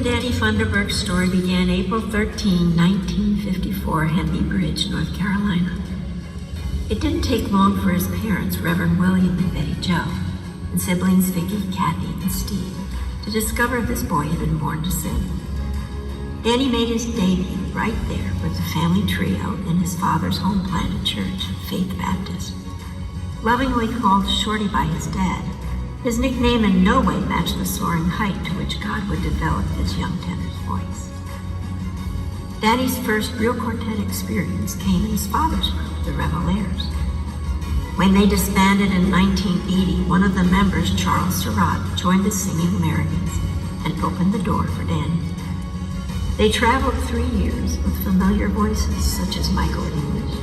and Danny Funderburk's story began April 13, 1954, Henry Bridge, North Carolina. It didn't take long for his parents, Reverend William and Betty Jo, and siblings Vicky, Kathy, and Steve, to discover this boy had been born to sing. Danny made his debut right there with the family trio in his father's home planted church, Faith Baptist. Lovingly called Shorty by his dad, his nickname in no way matched the soaring height to which God would develop his young tenor's voice. Danny's first real quartet experience came in his father's group, the Revelaires. When they disbanded in 1980, one of the members, Charles Surratt, joined the Singing Americans and opened the door for Danny. They traveled 3 years with familiar voices such as Michael English,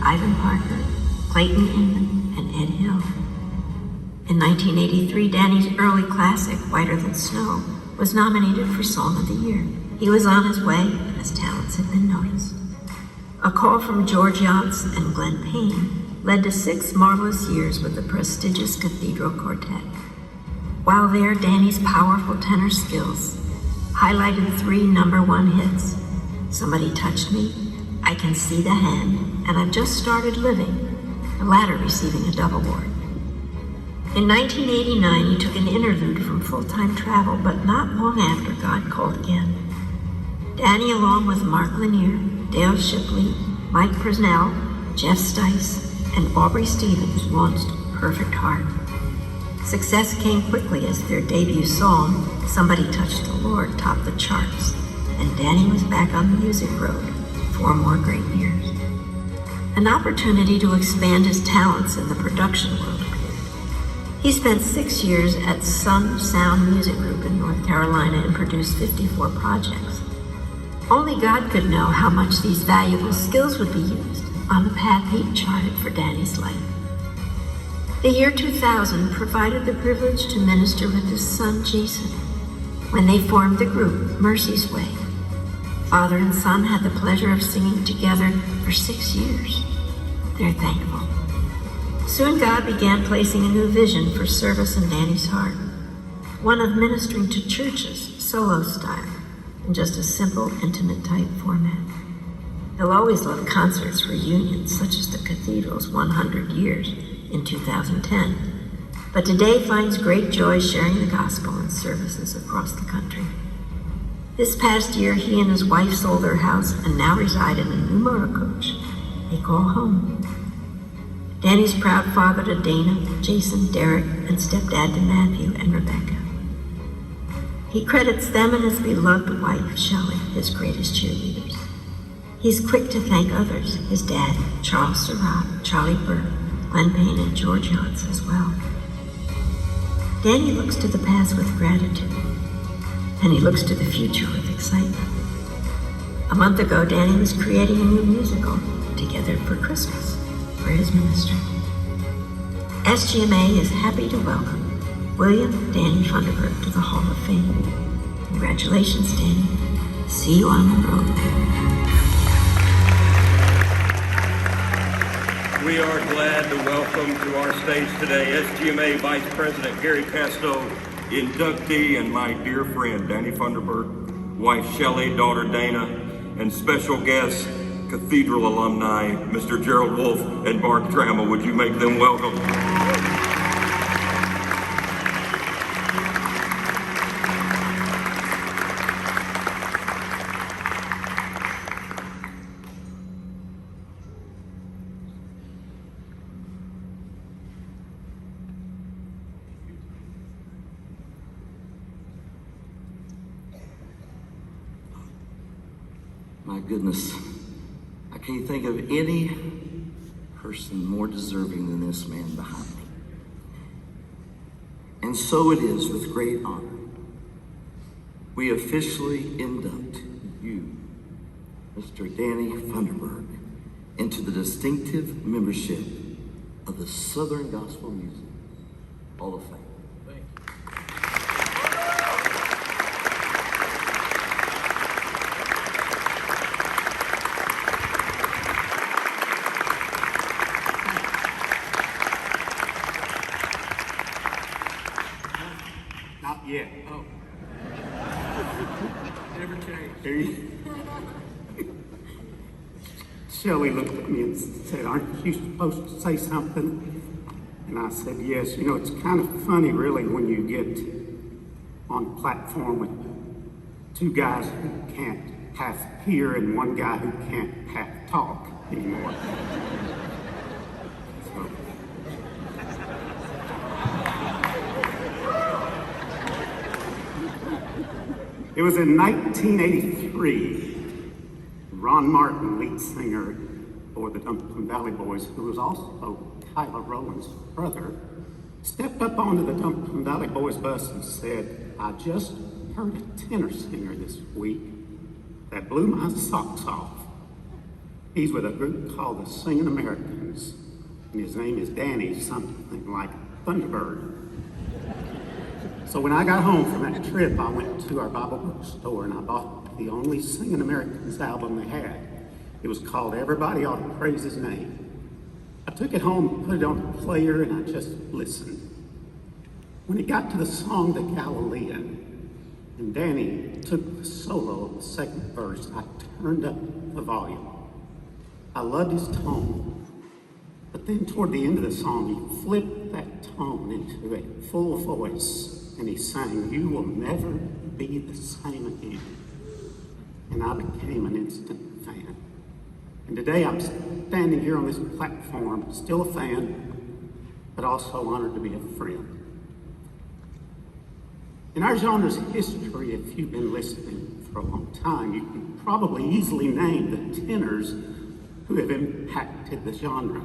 Ivan Parker, Clayton Inman, and Ed Hill. In 1983, Danny's early classic, Whiter Than Snow, was nominated for Song of the Year. He was on his way, and his talents had been noticed. A call from George Yance and Glenn Payne led to 6 marvelous years with the prestigious Cathedral Quartet. While there, Danny's powerful tenor skills highlighted 3 #1 hits: Somebody Touched Me, I Can See the Hand, and I've Just Started Living, the latter receiving a Dove Award. In 1989, he took an interlude from full-time travel, but not long after, God called again. Danny, along with Mark Lanier, Dale Shipley, Mike Presnell, Jeff Stice, and Aubrey Stevens launched Perfect Heart. Success came quickly as their debut song, Somebody Touched the Lord, topped the charts, and Danny was back on the music road 4 more great years. An opportunity to expand his talents in the production world appeared. He spent 6 years at Sun Sound Music Group in North Carolina and produced 54 projects. Only God could know how much these valuable skills would be used on the path he charted for Danny's life. The year 2000 provided the privilege to minister with his son Jason when they formed the group Mercy's Way. Father and son had the pleasure of singing together for 6 years. They're thankful. Soon God began placing a new vision for service in Danny's heart, one of ministering to churches, solo style, in just a simple, intimate type format. He'll always love concerts, reunions, such as the Cathedral's 100 years in 2010, but today finds great joy sharing the gospel in services across the country. This past year, he and his wife sold their house and now reside in a new motor coach they call home. Danny's proud father to Dana, Jason, Derek, and stepdad to Matthew and Rebecca. He credits them and his beloved wife, Shelley, his greatest cheerleaders. He's quick to thank others, his dad, Charles Surratt, Charlie Burke, Glenn Payne, and George Yance as well. Danny looks to the past with gratitude, and he looks to the future with excitement. A month ago, Danny was creating a new musical, Together for Christmas, for his ministry. SGMA is happy to welcome William Danny Funderburk to the Hall of Fame. Congratulations, Danny. See you on the road. We are glad to welcome to our stage today SGMA Vice President Gary Casto, inductee, and my dear friend Danny Funderburk, wife Shelley, daughter Dana, and special guests, Cathedral alumni, Mr. Gerald Wolf and Bart Trammell. Would you make them welcome? My goodness, I can't think of any person more deserving than this man behind me. And so it is with great honor. We officially induct you, Mr. Danny Funderburk, into the distinctive membership of the Southern Gospel Music Hall of Fame. Not yet. Oh. Never changed. Shelley looked at me and said, "Aren't you supposed to say something?" And I said, "Yes." You know, it's kind of funny, really, when you get on a platform with two guys who can't half hear and one guy who can't half talk anymore. So. It was in 1983. Ron Martin, lead singer for the Dumpling Valley Boys, who was also Kyla Rowland's brother, stepped up onto the Dumpling Valley Boys bus and said, "I just heard a tenor singer this week that blew my socks off. He's with a group called the Singing Americans, and his name is Danny something like Funderburk." So when I got home from that trip, I went to our Bible bookstore and I bought the only Singing Americans album they had. It was called Everybody Ought to Praise His Name. I took it home, put it on the player, and I just listened. When it got to the song The Galilean, and Danny took the solo of the second verse, I turned up the volume. I loved his tone, but then toward the end of the song, he flipped that tone into a full voice, and he sang, "You will never be the same again." And I became an instant fan. And today I'm standing here on this platform, still a fan, but also honored to be a friend. In our genre's history, if you've been listening for a long time, you can probably easily name the tenors who have impacted the genre.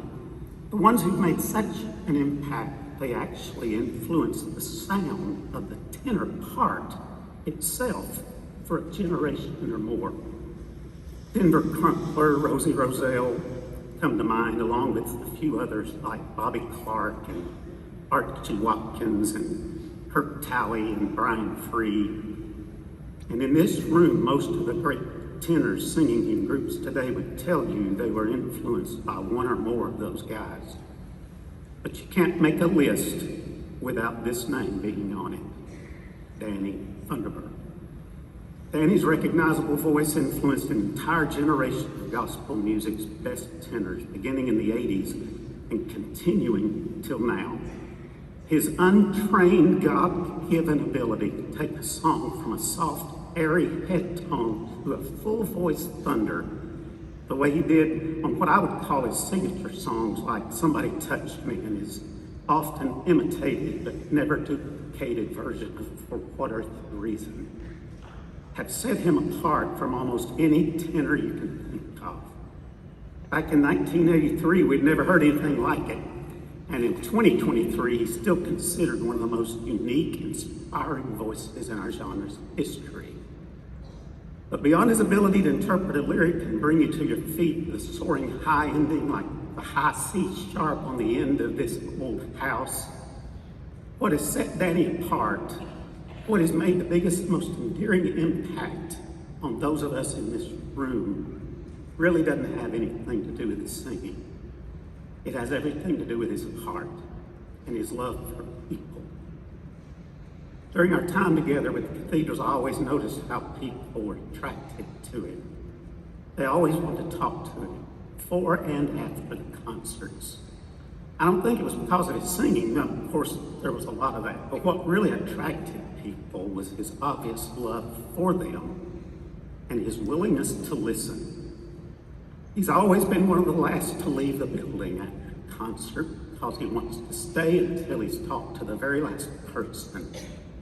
The ones who've made such an impact, they actually influenced the sound of the tenor part itself for a generation or more. Denver Crumpler, Rosie Roselle come to mind, along with a few others like Bobby Clark and Archie Watkins and Kurt Talley and Brian Free. And in this room, most of the great tenors singing in groups today would tell you they were influenced by one or more of those guys. But you can't make a list without this name being on it, Danny Funderburk. Danny's recognizable voice influenced an entire generation of gospel music's best tenors, beginning in the 80s and continuing till now. His untrained, God-given ability to take a song from a soft, airy head tone to a full voice thunder, the way he did on what I would call his signature songs like Somebody Touched Me and his often imitated but never duplicated version of For What Earthly Reason, have set him apart from almost any tenor you can think of. Back in 1983, we'd never heard anything like it. And in 2023, he's still considered one of the most unique, inspiring voices in our genre's history. But beyond his ability to interpret a lyric and bring you to your feet with a soaring high ending like the high C sharp on the end of This Old House, what has set Danny apart, what has made the biggest, most endearing impact on those of us in this room really doesn't have anything to do with his singing. It has everything to do with his heart and his love for people. During our time together with the Cathedrals, I always noticed how people were attracted to him. They always wanted to talk to him before and after the concerts. I don't think it was because of his singing. No, of course, there was a lot of that. But what really attracted people was his obvious love for them and his willingness to listen. He's always been one of the last to leave the building after a concert because he wants to stay until he's talked to the very last person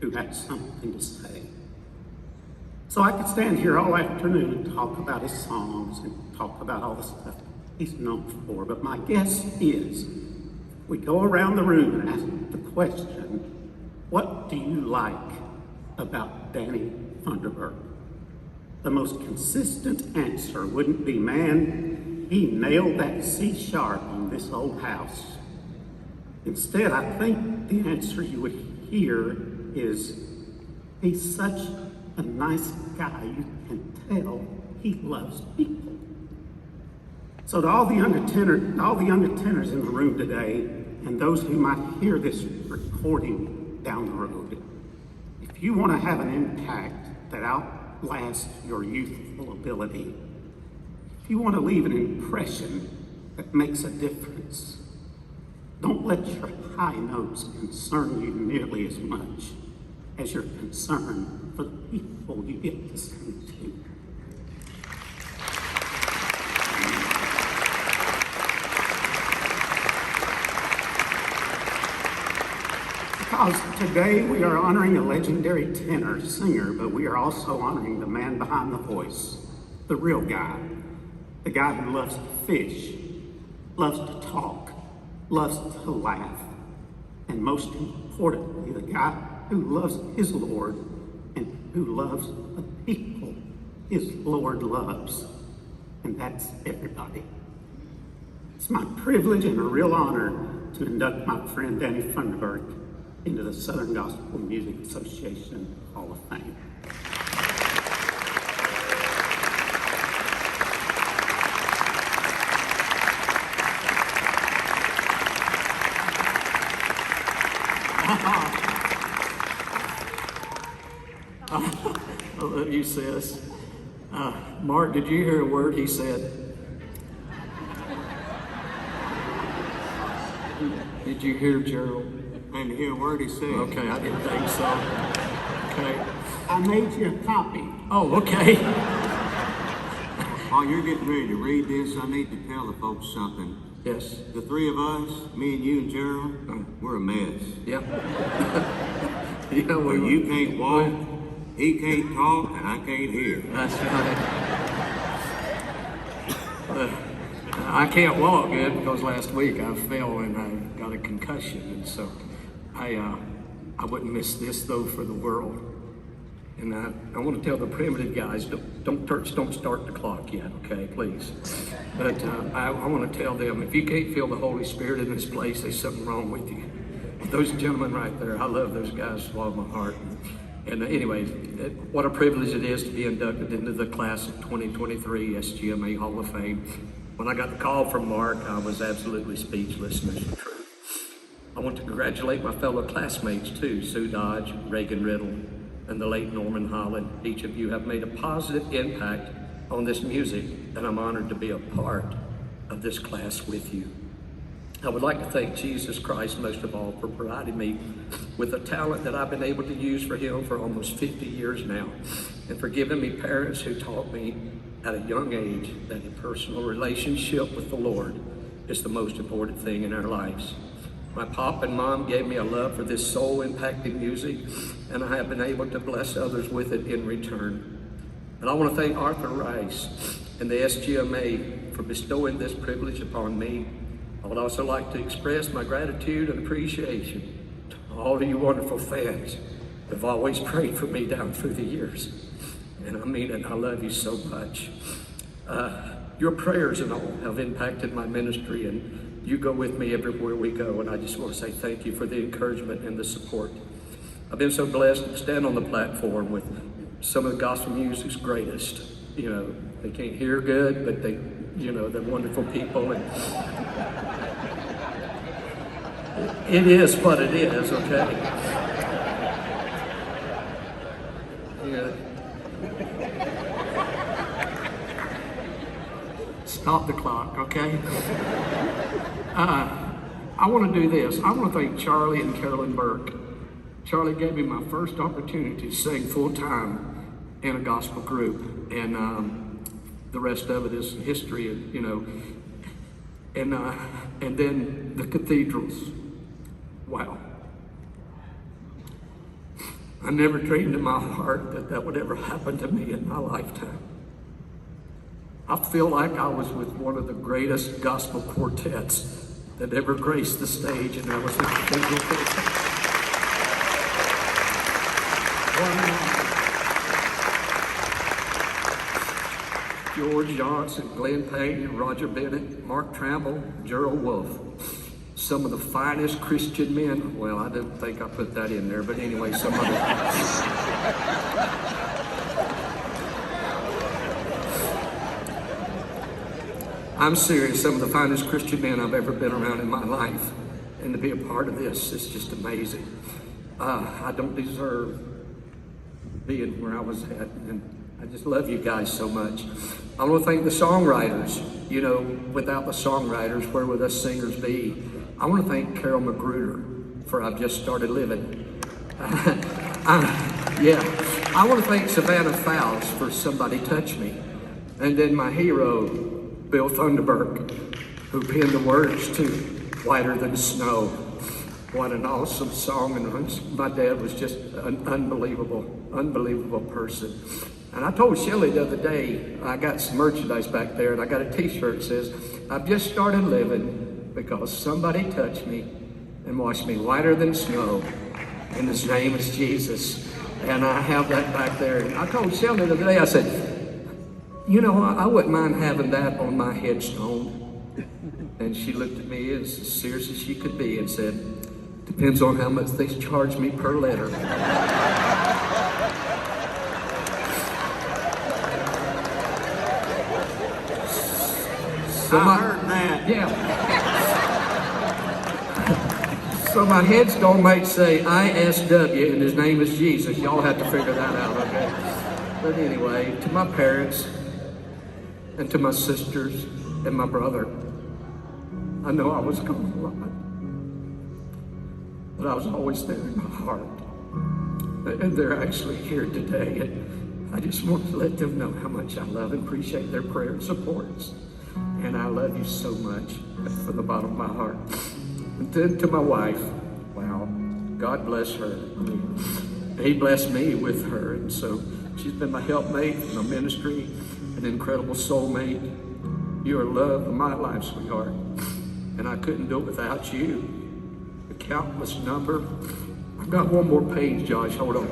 who had something to say. So I could stand here all afternoon and talk about his songs and talk about all the stuff he's known for, but my guess is we go around the room and ask the question, what do you like about Danny Funderburk? The most consistent answer wouldn't be, man, he nailed that C sharp on This Old House. Instead, I think the answer you would hear is, he's such a nice guy, you can tell he loves people. So to all the younger tenors in the room today, and those who might hear this recording down the road, if you want to have an impact that outlasts your youthful ability. If you want to leave an impression that makes a difference, don't let your high notes concern you nearly as much as your concern for the people you get to sing to. Because today we are honoring a legendary tenor singer, but we are also honoring the man behind the voice, the real guy, the guy who loves to fish, loves to talk, loves to laugh, and most importantly, the guy who loves his Lord and who loves the people his Lord loves, and that's everybody. It's my privilege and a real honor to induct my friend Danny Funderburk into the Southern Gospel Music Association Hall of Fame. I love you, sis. Mark, did you hear a word he said? Did you hear Gerald? I didn't hear a word he said. Okay, I didn't think so. Okay. I made you a copy. Oh, okay. While you're getting ready to read this, I need to tell the folks something. Yes. The three of us, me and you and Gerald, we're a mess. Yep. You know, Well, you can't walk, he can't talk, and I can't hear. That's right. I can't walk good because last week I fell and I got a concussion, and so I wouldn't miss this though for the world. And I want to tell the primitive guys, don't start the clock yet, okay, please. But I want to tell them, if you can't feel the Holy Spirit in this place, there's something wrong with you. Those gentlemen right there, I love those guys with all my heart. And anyway, what a privilege it is to be inducted into the class of 2023 SGMA Hall of Fame. When I got the call from Mark, I was absolutely speechless, and it's the truth. I want to congratulate my fellow classmates too, Sue Dodge, Reagan Riddle, and the late Norman Holland. Each of you have made a positive impact on this music, and I'm honored to be a part of this class with you. I would like to thank Jesus Christ most of all for providing me with a talent that I've been able to use for him for almost 50 years now, and for giving me parents who taught me at a young age that a personal relationship with the Lord is the most important thing in our lives. My pop and mom gave me a love for this soul-impacting music, and I have been able to bless others with it in return. And I want to thank Arthur Rice and the SGMA for bestowing this privilege upon me. I would also like to express my gratitude and appreciation to all of you wonderful fans who have always prayed for me down through the years. And I mean it, I love you so much. Your prayers and all have impacted my ministry, and you go with me everywhere we go, and I just want to say thank you for the encouragement and the support. I've been so blessed to stand on the platform with some of the gospel music's greatest. You know, they can't hear good, but they, you know, they're wonderful people, and it is what it is, okay? Yeah. Stop the clock, okay? I want to do this. I want to thank Charlie and Carolyn Burke. Charlie gave me my first opportunity to sing full-time in a gospel group, and the rest of it is history, you know. And then the cathedrals. Wow. I never dreamed in my heart that that would ever happen to me in my lifetime. I feel like I was with one of the greatest gospel quartets that ever graced the stage, and that was the Cathedral Quartet. George Johnson, Glenn Payne, Roger Bennett, Mark Tramble, Gerald Wolfe. Some of the finest Christian men. Well, I didn't think I put that in there, but anyway, some of I'm serious, some of the finest Christian men I've ever been around in my life. And to be a part of this is just amazing. I don't deserve being where I was at. And I just love you guys so much. I want to thank the songwriters. You know, without the songwriters, where would us singers be? I want to thank Carol Magruder for I've Just Started Living. I want to thank Savannah Fowles for Somebody Touch Me. And then my hero, Bill Funderburk, who penned the words to Whiter Than Snow. What an awesome song. And my dad was just an unbelievable person. And I told Shelley the other day, I got some merchandise back there, and I got a t-shirt that says, I've just started living because somebody touched me and washed me whiter than snow. And his name is Jesus. And I have that back there. And I told Shelley the other day, I said, you know, I wouldn't mind having that on my headstone. And she looked at me as serious as she could be and said, depends on how much they charge me per letter. So I heard that. Yeah. So my headstone might say ISW and his name is Jesus. Y'all have to figure that out, okay? But anyway, to my parents and to my sisters and my brother, I know I was gone a lot, but I was always there in my heart. And they're actually here today. And I just want to let them know how much I love and appreciate their prayer and supports. And I love you so much from the bottom of my heart. And then to my wife, wow, God bless her. I mean, He blessed me with her. And so she's been my helpmate in my ministry, an incredible soulmate. You are love of my life, sweetheart. And I couldn't do it without you. The countless number. I've got one more page, Josh, hold on.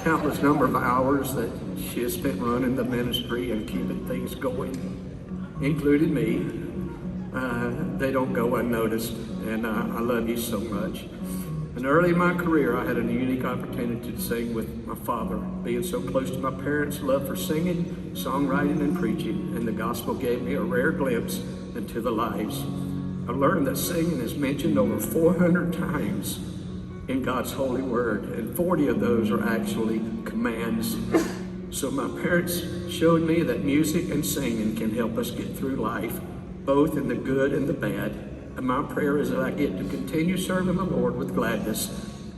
Countless number of hours that she has spent running the ministry and keeping things going, including me. They don't go unnoticed, and I love you so much. And early in my career, I had a unique opportunity to sing with my father. Being so close to my parents' love for singing, songwriting, and preaching, and the gospel gave me a rare glimpse into the lives. I learned that singing is mentioned over 400 times in God's holy word, and 40 of those are actually commands. So my parents showed me that music and singing can help us get through life, both in the good and the bad. And my prayer is that I get to continue serving the Lord with gladness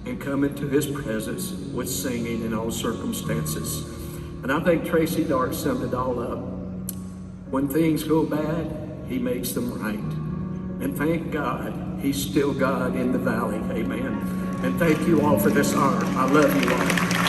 and come into His presence with singing in all circumstances. And I think Tracy Dart summed it all up. When things go bad, He makes them right. And thank God, He's still God in the valley. Amen. And thank you all for this honor. I love you all.